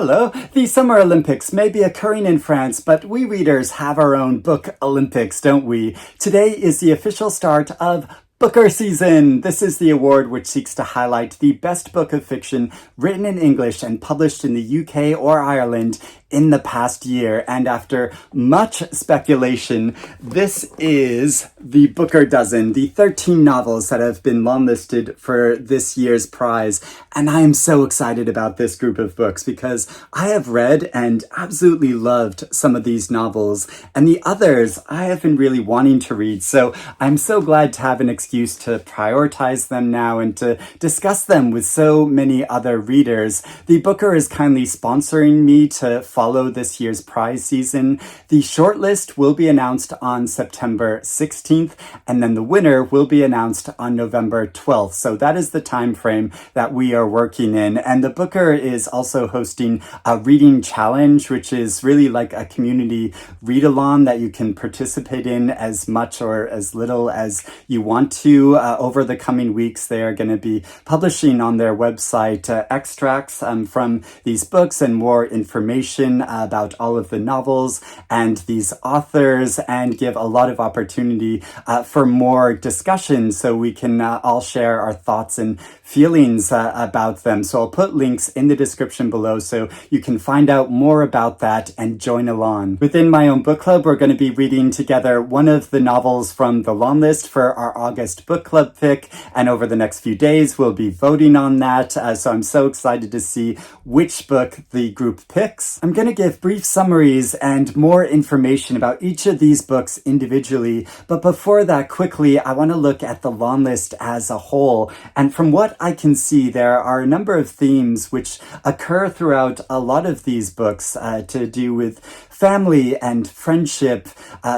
Hello! The Summer Olympics may be occurring in France, but we readers have our own book Olympics, don't we? Today is the official start of Booker season! This is the award which seeks to highlight the best book of fiction written in English and published in the UK or Ireland in the past year. And after much speculation, this is the Booker Dozen, the 13 novels that have been longlisted for this year's prize. And I am so excited about this group of books because I have read and absolutely loved some of these novels, and the others I have been really wanting to read. So I'm so glad to have an excuse to prioritize them now and to discuss them with so many other readers. The Booker is kindly sponsoring me to follow this year's prize season. The shortlist will be announced on September 16th, and then the winner will be announced on November 12th. So that is the time frame that we are working in. And the Booker is also hosting a reading challenge, which is really like a community read-along that you can participate in as much or as little as you want to. Over the coming weeks, they are going to be publishing on their website extracts from these books and more information about all of the novels and these authors, and give a lot of opportunity for more discussion so we can all share our thoughts and feelings about them. So I'll put links in the description below so you can find out more about that and join along. Within my own book club, we're going to be reading together one of the novels from the long list for our August book club pick, and over the next few days we'll be voting on that. So I'm so excited to see which book the group picks. I'm going to give brief summaries and more information about each of these books individually, but before that, quickly, I want to look at the long list as a whole. And from what I can see, there are a number of themes which occur throughout a lot of these books to do with family and friendship,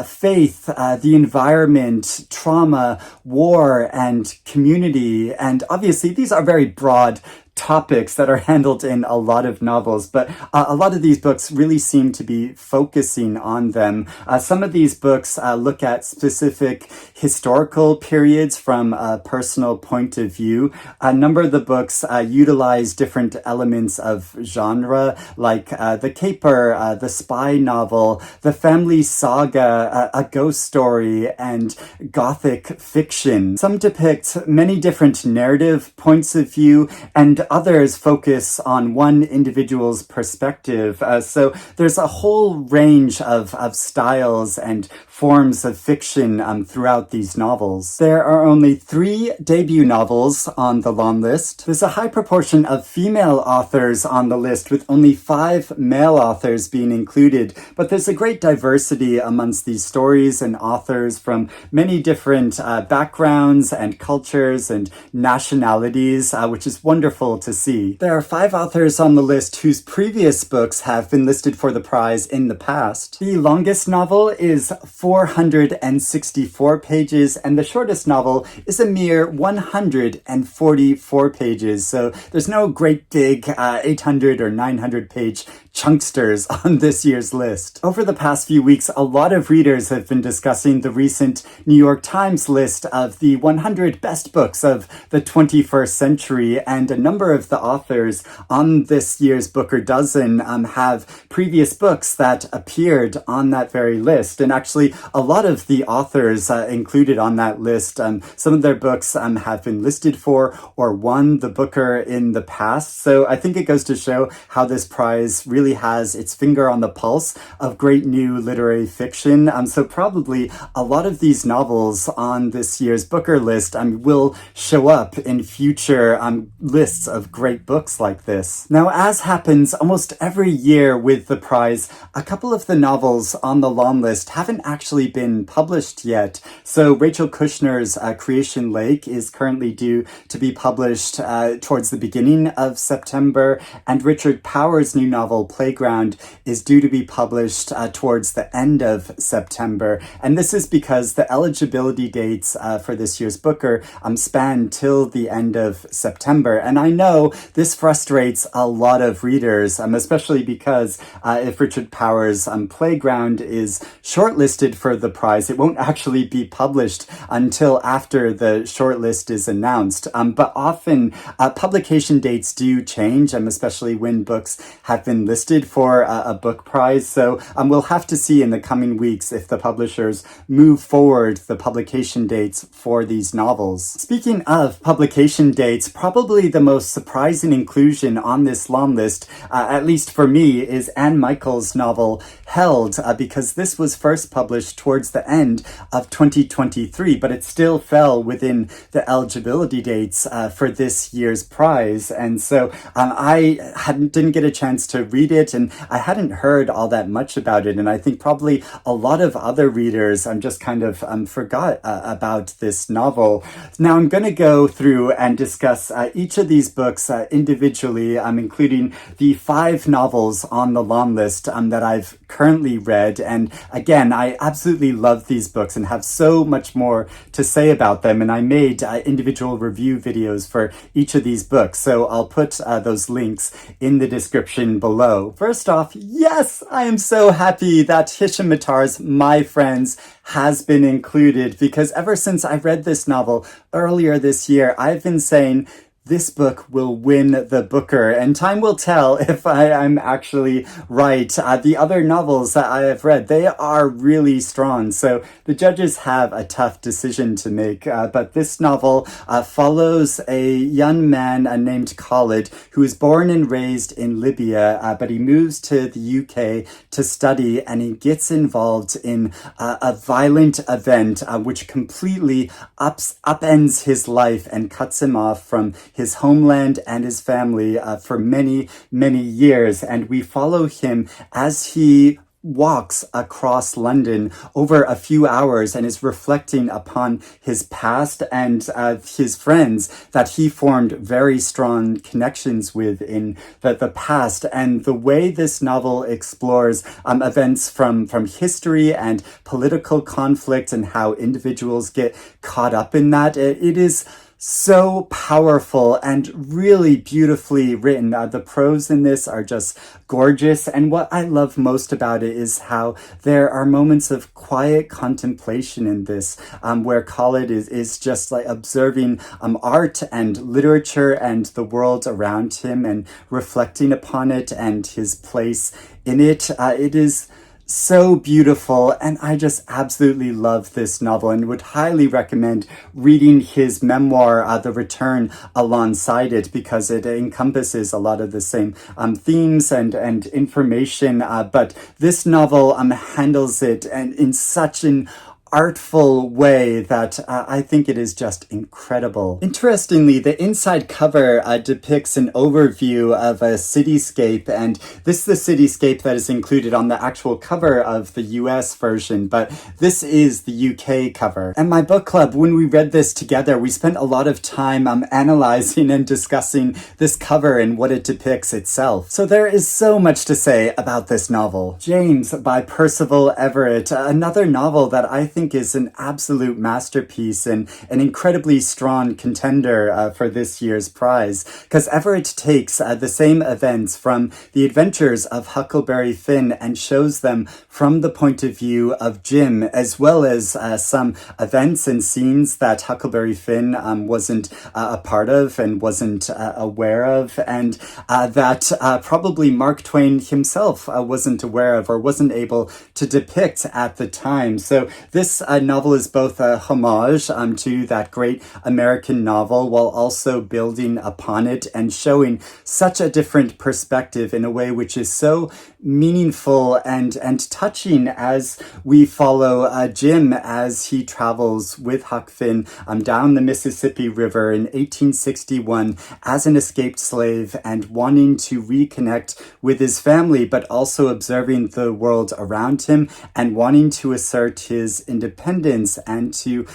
faith, the environment, trauma, war, and community. And obviously, these are very broad topics that are handled in a lot of novels, but a lot of these books really seem to be focusing on them. Some of these books look at specific historical periods from a personal point of view. A number of the books utilize different elements of genre, like the caper, the spy novel, the family saga, a ghost story, and gothic fiction. Some depict many different narrative points of view, and others focus on one individual's perspective. So there's a whole range of styles and forms of fiction throughout these novels. There are only 3 debut novels on the long list. There's a high proportion of female authors on the list, with only 5 male authors being included, but there's a great diversity amongst these stories and authors from many different backgrounds and cultures and nationalities, which is wonderful to see. There are 5 authors on the list whose previous books have been listed for the prize in the past. The longest novel is 464 pages, and the shortest novel is a mere 144 pages. So there's no great big 800 or 900 page chunksters on this year's list. Over the past few weeks, a lot of readers have been discussing the recent New York Times list of the 100 best books of the 21st century, and a number of the authors on this year's Booker Dozen have previous books that appeared on that very list. And actually, a lot of the authors included on that list, some of their books have been listed for or won the Booker in the past. So I think it goes to show how this prize really has its finger on the pulse of great new literary fiction. So probably a lot of these novels on this year's Booker list will show up in future lists of great books like this. Now, as happens almost every year with the prize, a couple of the novels on the long list haven't actually been published yet. So Rachel Kushner's Creation Lake is currently due to be published towards the beginning of September, and Richard Powers' new novel Playground is due to be published towards the end of September. And this is because the eligibility dates for this year's Booker span till the end of September. And I know this frustrates a lot of readers, especially because if Richard Powers' Playground is shortlisted for the prize, it won't actually be published until after the shortlist is announced. But often publication dates do change, especially when books have been listed for a book prize. So we'll have to see in the coming weeks if the publishers move forward the publication dates for these novels. Speaking of publication dates, probably the most surprising inclusion on this long list, at least for me, is Anne Michael's novel Held, because this was first published towards the end of 2023, but it still fell within the eligibility dates for this year's prize. And so I didn't get a chance to read it, and I hadn't heard all that much about it. And I think probably a lot of other readers just kind of forgot about this novel. Now I'm going to go through and discuss each of these books individually, including the 5 novels on the long list that I've currently read. And again, I absolutely love these books and have so much more to say about them. And I made individual review videos for each of these books. So I'll put those links in the description below. First off, yes, I am so happy that Hisham Matar's My Friends has been included, because ever since I read this novel earlier this year, I've been saying this book will win the Booker, and time will tell if I'm actually right. The other novels that I have read, they are really strong, so the judges have a tough decision to make. But this novel follows a young man named Colin, who is born and raised in Libya, but he moves to the UK to study, and he gets involved in a violent event which completely upends his life and cuts him off from his homeland and his family for many, many years. And we follow him as he walks across London over a few hours and is reflecting upon his past and his friends that he formed very strong connections with in the past. And the way this novel explores events from history and political conflict and how individuals get caught up in that, it is so powerful and really beautifully written. The prose in this are just gorgeous. And what I love most about it is how there are moments of quiet contemplation in this, where Colin is just like observing art and literature and the world around him and reflecting upon it and his place in it. It is so beautiful, and I just absolutely love this novel and would highly recommend reading his memoir, The Return, alongside it, because it encompasses a lot of the same themes and information, but this novel handles it and in such an artful way that I think it is just incredible. Interestingly, the inside cover depicts an overview of a cityscape, and this is the cityscape that is included on the actual cover of the US version, but this is the UK cover. And my book club, when we read this together, we spent a lot of time analyzing and discussing this cover and what it depicts itself. So there is so much to say about this novel. James by Percival Everett, another novel that I think is an absolute masterpiece and an incredibly strong contender for this year's prize, because Everett takes the same events from the adventures of Huckleberry Finn and shows them from the point of view of Jim, as well as some events and scenes that Huckleberry Finn wasn't a part of and wasn't aware of, and that probably Mark Twain himself wasn't aware of or wasn't able to depict at the time. So this novel is both a homage to that great American novel, while also building upon it and showing such a different perspective in a way which is so meaningful and touching as we follow Jim as he travels with Huck Finn down the Mississippi River in 1861 as an escaped slave and wanting to reconnect with his family, but also observing the world around him and wanting to assert his independence and to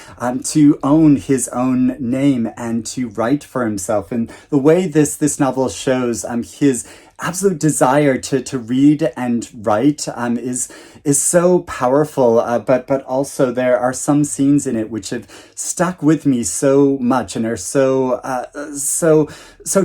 own his own name and to write for himself. And the way this novel shows his absolute desire to read and write is so powerful, but also there are some scenes in it which have stuck with me so much and are so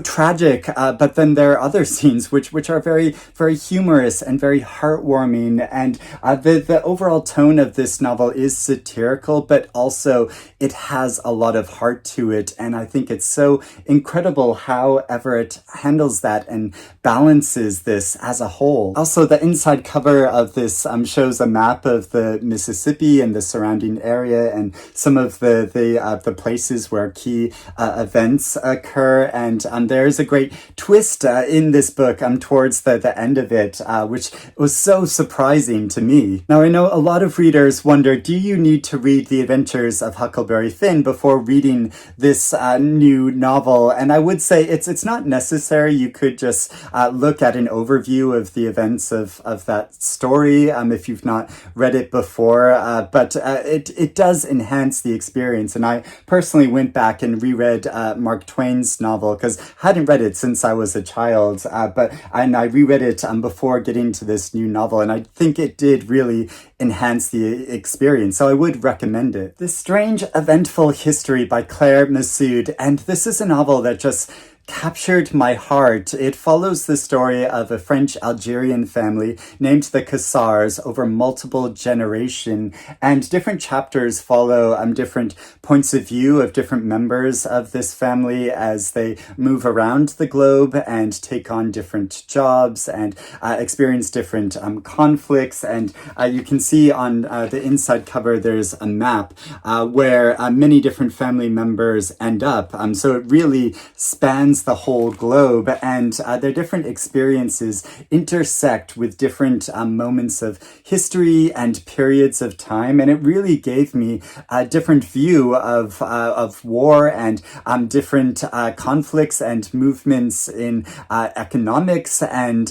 tragic. But then there are other scenes which are very humorous and very heartwarming. And the overall tone of this novel is satirical, but also it has a lot of heart to it. And I think it's so incredible how Everett handles that and balances this as a whole. Also, the inside cover of this shows a map of the Mississippi and the surrounding area and some of the places where key events occur. And there is a great twist in this book towards the end of it, which was so surprising to me. Now, I know a lot of readers wonder, do you need to read The Adventures of Huckleberry Finn before reading this new novel? And I would say it's not necessary. You could just look at an overview of the events of that story if you've not read it before. But it does enhance the experience. And I personally went back and reread Mark Twain's novel because I hadn't read it since I was a child. And I reread it before getting to this new novel. And I think it did really enhance the experience. So I would recommend it. This Strange Eventful History by Claire Messud. And this is a novel that just captured my heart. It follows the story of a French-Algerian family named the Cassars over multiple generations, and different chapters follow different points of view of different members of this family as they move around the globe and take on different jobs and experience different conflicts. And you can see on the inside cover there's a map where many different family members end up. So it really spans the whole globe, and their different experiences intersect with different moments of history and periods of time, and it really gave me a different view of war and different conflicts and movements in economics and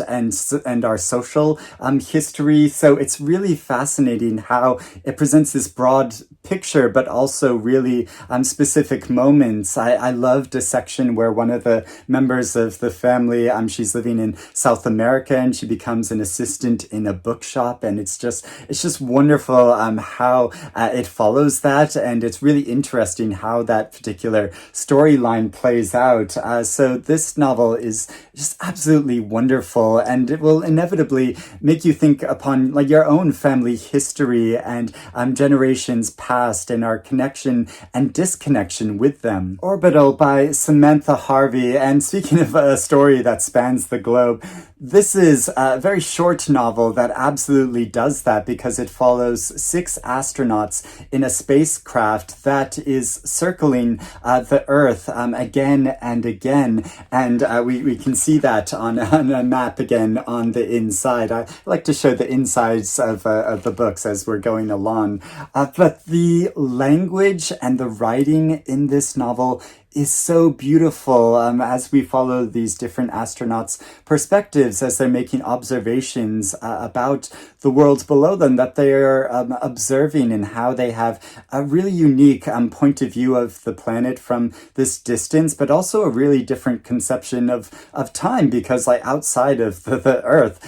our social history. So it's really fascinating how it presents this broad picture, but also really specific moments. I loved a section where one of the members of the family, she's living in South America and she becomes an assistant in a bookshop, and it's just wonderful how it follows that, and it's really interesting how that particular storyline plays out. So this novel is just absolutely wonderful, and it will inevitably make you think upon like your own family history and generations past and our connection and disconnection with them. Orbital by Samantha Harvey. And speaking of a story that spans the globe, this is a very short novel that absolutely does that because it follows 6 astronauts in a spacecraft that is circling the Earth again and again. And we can see that on a map again on the inside. I like to show the insides of the books as we're going along. But the language and the writing in this novel is so beautiful as we follow these different astronauts' perspectives as they're making observations about the worlds below them that they are observing, and how they have a really unique point of view of the planet from this distance, but also a really different conception of time, because like outside of the Earth,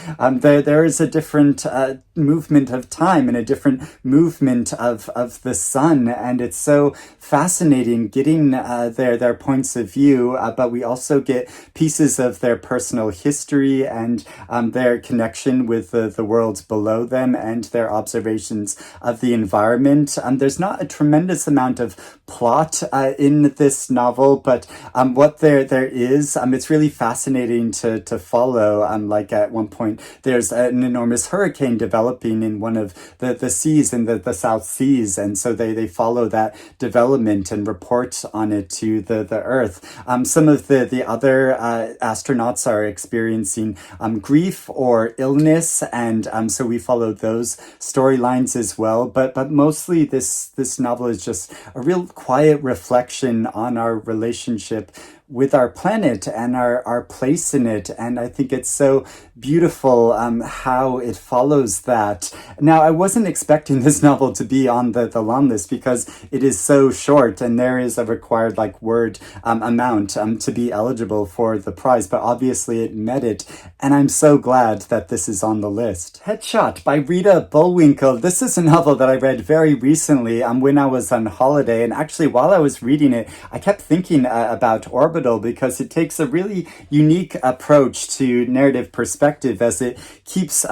there is a different movement of time and a different movement of the sun, and it's so fascinating getting their points of view, but we also get pieces of their personal history and their connection with the worlds below them and their observations of the environment. There's not a tremendous amount of plot in this novel, but what there is, it's really fascinating to follow. Like at one point, there's an enormous hurricane developing in one of the seas in the South Seas, and so they follow that development and report on it to the Earth. Some of the other astronauts are experiencing grief or illness, and so we follow those storylines as well. But mostly this novel is just a real quiet reflection on our relationship with our planet and our place in it. And I think it's so beautiful how it follows that. Now, I wasn't expecting this novel to be on the long list because it is so short and there is a required word amount to be eligible for the prize, but obviously it met it. And I'm so glad that this is on the list. Headshot by Rita Bullwinkel. This is a novel that I read very recently when I was on holiday. And actually, while I was reading it, I kept thinking about Orbital because it takes a really unique approach to narrative perspective as it keeps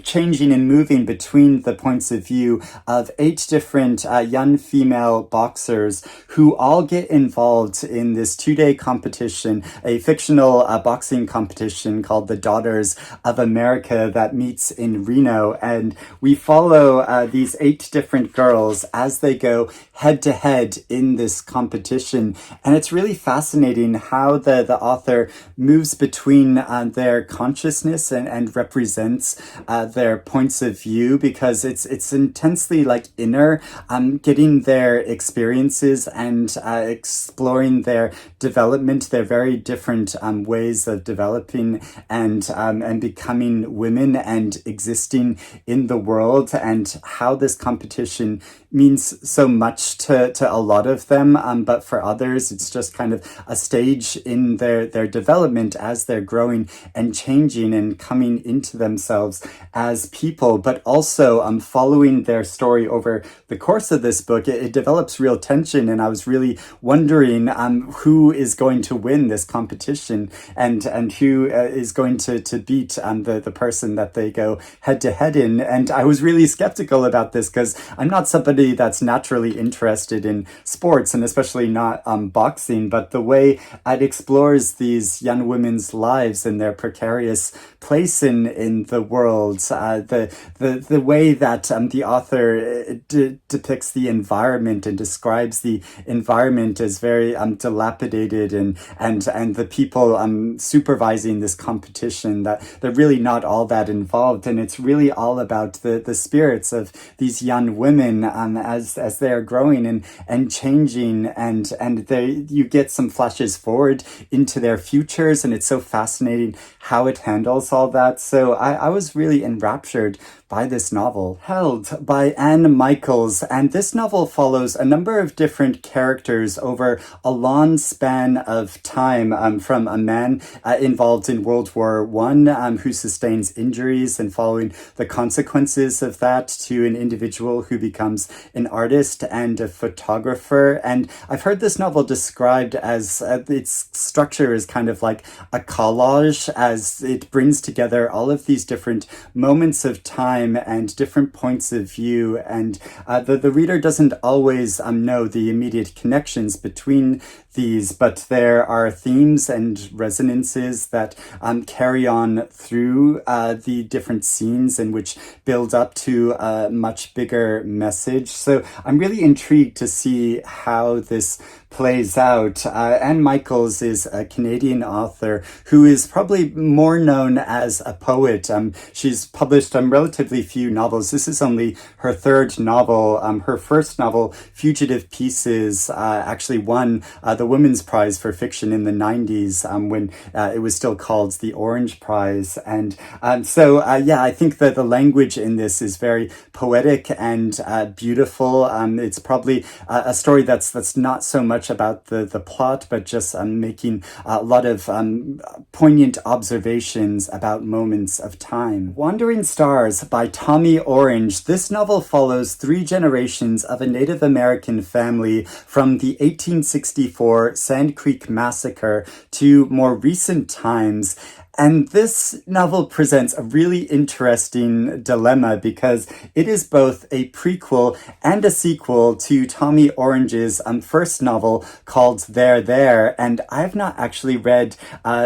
changing and moving between the points of view of 8 different young female boxers who all get involved in this 2-day competition, a fictional boxing competition called the Daughters of America that meets in Reno. And we follow these 8 different girls as they go head to head in this competition. And it's really fascinating how the author moves between their consciousness and represents their points of view, because it's intensely inner, getting their experiences and exploring their development, their very different ways of developing and becoming women and existing in the world, and how this competition means so much to a lot of them, but for others it's just kind of a stage in their development as they're growing and changing and coming into themselves as people. But also following their story over the course of this book, it develops real tension, and I was really wondering who is going to win this competition and who is going to beat the person that they go head to head in. And I was really skeptical about this because I'm not somebody that's naturally interested in sports, and especially not boxing, but the way it explores these young women's lives and their precarious place in the world, the way that the author depicts the environment and describes the environment as very dilapidated, and the people supervising this competition, that they're really not all that involved, and it's really all about the spirits of these young women as they are growing and changing, and you get some flashes forward into their futures, and it's so fascinating how it handles all that. So I was really enraptured by this novel. Held by Anne Michaels, and this novel follows a number of different characters over a long span of time, from a man involved in World War I who sustains injuries and following the consequences of that, to an individual who becomes an artist and a photographer. And I've heard this novel described as its structure is kind of like a collage, as it brings together all of these different moments of time and different points of view, and the reader doesn't always know the immediate connections between these, but there are themes and resonances that carry on through the different scenes, and which build up to a much bigger message. So I'm really intrigued to see how this plays out. Anne Michaels is a Canadian author who is probably more known as a poet. She's published relatively few novels. This is only her 3rd novel. Her first novel, Fugitive Pieces, actually won the Women's Prize for Fiction in the 90s, when it was still called the Orange Prize. And so I think that the language in this is very poetic and beautiful. It's probably a story that's not so much about the plot, but just making a lot of poignant observations about moments of time. Wandering Stars by Tommy Orange. This novel follows 3 generations of a Native American family from the 1864 Sand Creek Massacre to more recent times. And this novel presents a really interesting dilemma, because it is both a prequel and a sequel to Tommy Orange's first novel called There There, and I've not actually read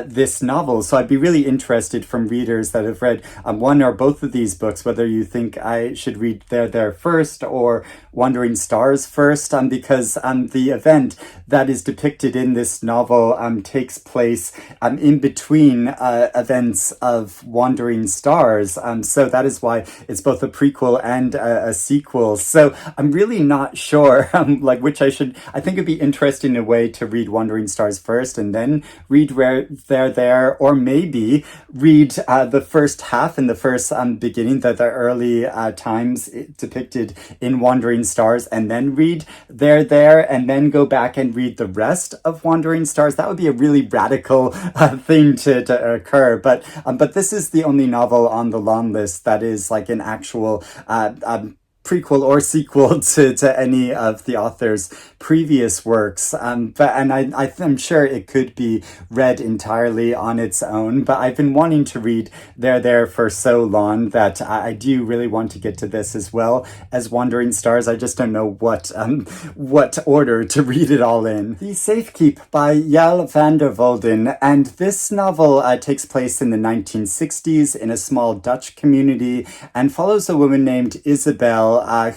this novel, so I'd be really interested from readers that have read one or both of these books, whether you think I should read There There first or Wandering Stars first, because the event that is depicted in this novel takes place in between events of Wandering Stars. So that is why it's both a prequel and a sequel. So I'm really not sure like which I should. I think it'd be interesting in a way to read Wandering Stars first and then read Where They're There, or maybe read the first half and the first beginning, the early times depicted in Wandering Stars, and then read They're There, and then go back and read the rest of Wandering Stars. That would be a really radical thing to occur. But this is the only novel on the long list that is like an actual prequel or sequel to any of the author's previous works. I'm sure it could be read entirely on its own, but I've been wanting to read They're There for so long that I do really want to get to this as well as Wandering Stars. I just don't know what order to read it all in. The Safekeep by Yael van der Wouden, and this novel takes place in the 1960s in a small Dutch community and follows a woman named Isabel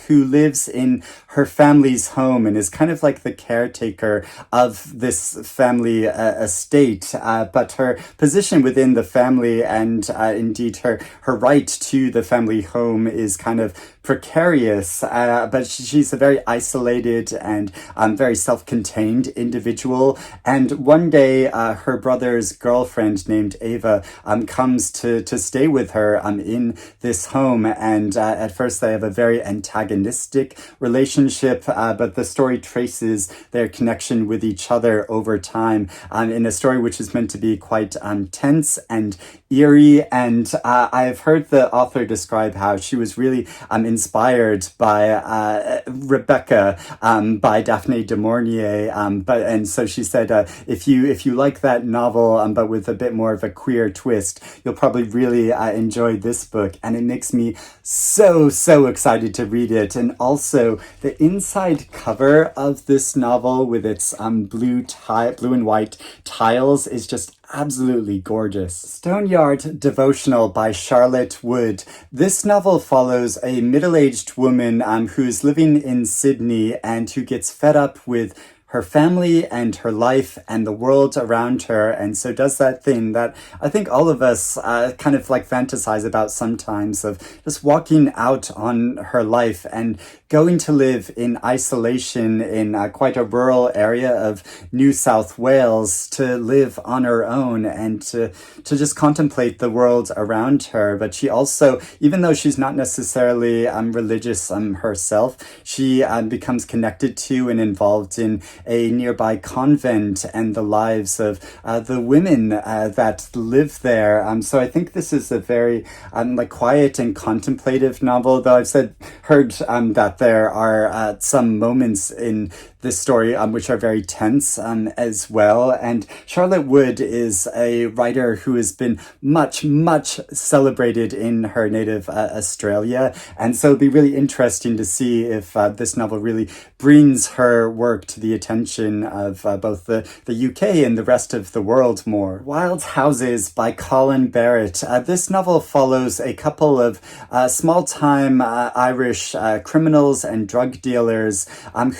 who lives in her family's home and is kind of like the caretaker of this family estate. But her position within the family and indeed her right to the family home is kind of precarious, but she's a very isolated and very self-contained individual. And one day, her brother's girlfriend named Ava comes to stay with her in this home. And at first, they have a very antagonistic relationship, but the story traces their connection with each other over time in a story which is meant to be quite tense and eerie. And I've heard the author describe how she was really inspired by Rebecca by Daphne du Maurier, and so she said if you like that novel but with a bit more of a queer twist, you'll probably really enjoy this book. And it makes me so excited to read it. And also the inside cover of this novel with its blue and white tiles is just absolutely gorgeous. Stoneyard Devotional by Charlotte Wood. This novel follows a middle-aged woman who's living in Sydney and who gets fed up with her family and her life and the world around her, and so does that thing that I think all of us kind of like fantasize about sometimes, of just walking out on her life and going to live in isolation in quite a rural area of New South Wales, to live on her own and to just contemplate the world around her. But she also, even though she's not necessarily religious herself, she becomes connected to and involved in a nearby convent and the lives of the women that live there. So I think this is a very like quiet and contemplative novel, though I've heard that there are some moments in this story which are very tense as well. And Charlotte Wood is a writer who has been much celebrated in her native Australia, and so it'd be really interesting to see if this novel really brings her work to the attention of both the UK and the rest of the world more. Wild Houses by Colin Barrett. This novel follows a couple of small-time Irish criminals and drug dealers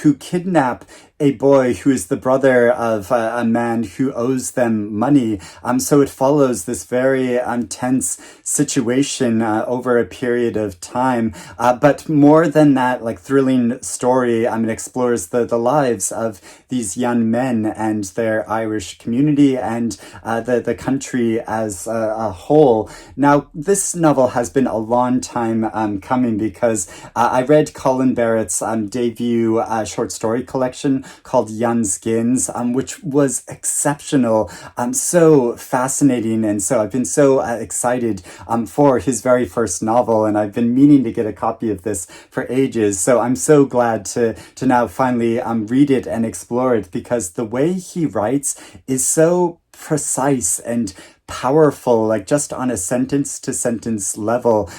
who kidnap a boy who is the brother of a man who owes them money. So it follows this very tense situation over a period of time. But more than that, like thrilling story, it explores the lives of these young men and their Irish community and the country as a whole. Now, this novel has been a long time coming, because I read Colin Barrett's debut short story collection called Young Skins, which was exceptional, so fascinating, and so I've been so excited for his very first novel, and I've been meaning to get a copy of this for ages. So I'm so glad to now finally read it and explore it, because the way he writes is so precise and powerful, like just on a sentence to sentence level.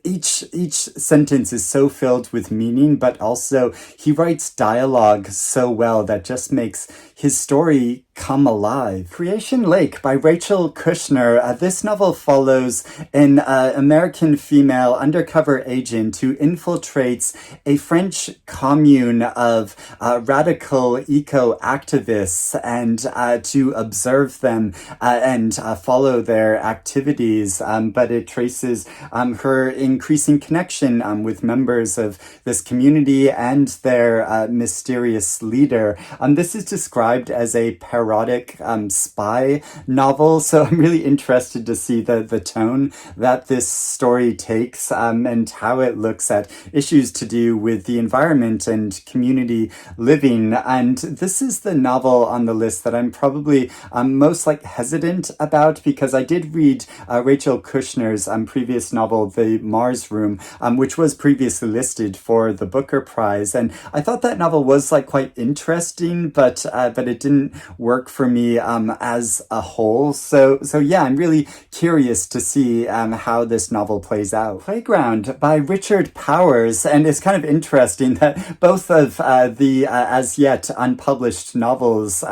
Each sentence is so filled with meaning, but also he writes dialogue so well that just makes his story come alive. Creation Lake by Rachel Kushner. This novel follows an American female undercover agent who infiltrates a French commune of radical eco-activists and to observe them and and follow their activities, but it traces her increasing connection with members of this community and their mysterious leader. This is described as a parodic spy novel, so I'm really interested to see the tone that this story takes and how it looks at issues to do with the environment and community living. And this is the novel on the list that I'm probably most hesitant about, because I did read Rachel Kushner's previous novel, The Mars Room, which was previously listed for the Booker Prize, and I thought that novel was quite interesting, but it didn't work for me as a whole. So yeah, I'm really curious to see how this novel plays out. Playground by Richard Powers, and it's kind of interesting that both of the as yet unpublished novels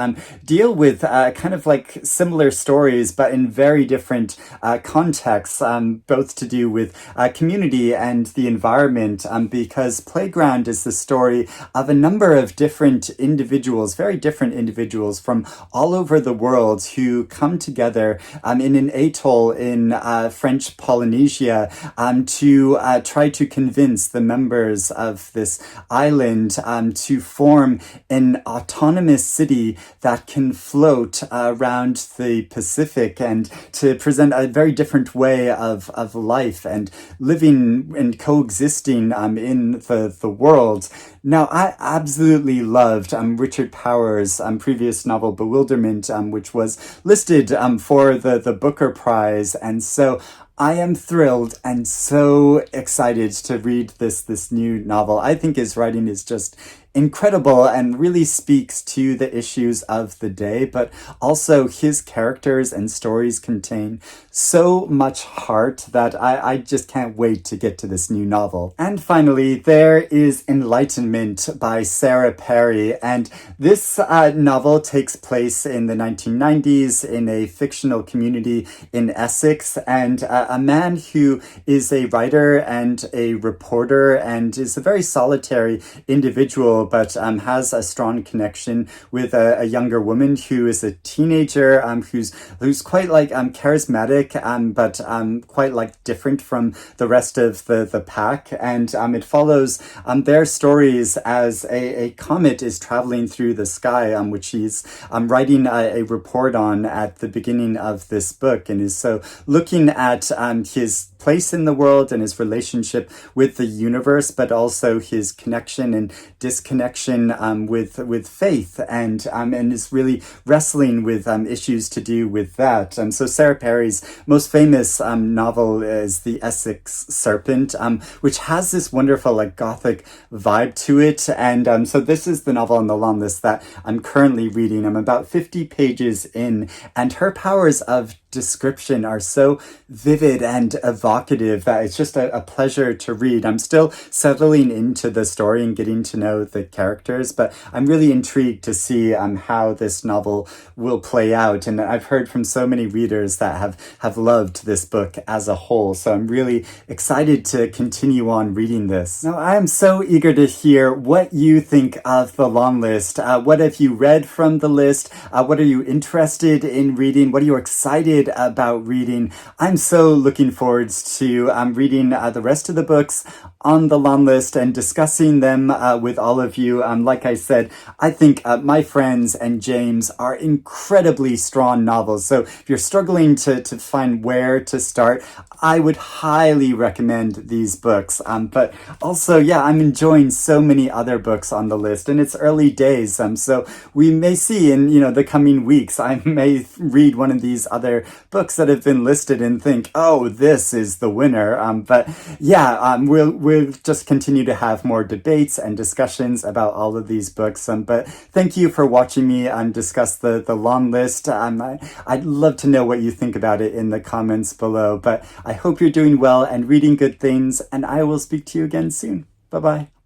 deal with kind of similar stories, but in very different contexts, both to do with community and the environment, because Playground is the story of a number of different individuals, very different individuals from all over the world, who come together in an atoll in French Polynesia to try to convince the members of this island to form an autonomous city that can float around the Pacific, and to present a very different way of life and living and coexisting in the world. Now, I absolutely loved Richard Powers' previous novel, Bewilderment, which was listed for the Booker Prize, and so I am thrilled and so excited to read this new novel. I think his writing is just incredible and really speaks to the issues of the day, but also his characters and stories contain so much heart that I just can't wait to get to this new novel. And finally, there is Enlightenment by Sarah Perry, and this novel takes place in the 1990s in a fictional community in Essex, and a man who is a writer and a reporter and is a very solitary individual, but has a strong connection with a younger woman who is a teenager, who's quite charismatic, but quite different from the rest of the pack. And it follows their stories as a comet is traveling through the sky, which he's writing a report on at the beginning of this book, and is so looking at his place in the world and his relationship with the universe, but also his connection and disconnection with faith, and is really wrestling with issues to do with that. So Sarah Perry's most famous novel is The Essex Serpent, which has this wonderful Gothic vibe to it, and so this is the novel on the long list that I'm currently reading. I'm about 50 pages in, and her powers of description are so vivid and evocative that it's just a pleasure to read. I'm still settling into the story and getting to know the characters, but I'm really intrigued to see how this novel will play out. And I've heard from so many readers that have loved this book as a whole, so I'm really excited to continue on reading this. Now, I am so eager to hear what you think of the long list. What have you read from the list? What are you interested in reading? What are you excited about reading? I'm so looking forward to reading the rest of the books on the long list and discussing them with all of you. Like I said, I think My Friends and James are incredibly strong novels. So if you're struggling to find where to start, I would highly recommend these books. But also, yeah, I'm enjoying so many other books on the list, and it's early days. So we may see in the coming weeks, I may read one of these other books that have been listed and think, oh, this is the winner. But yeah, we'll just continue to have more debates and discussions about all of these books. But thank you for watching me discuss the long list. I'd love to know what you think about it in the comments below. But I hope you're doing well and reading good things, and I will speak to you again soon. Bye-bye.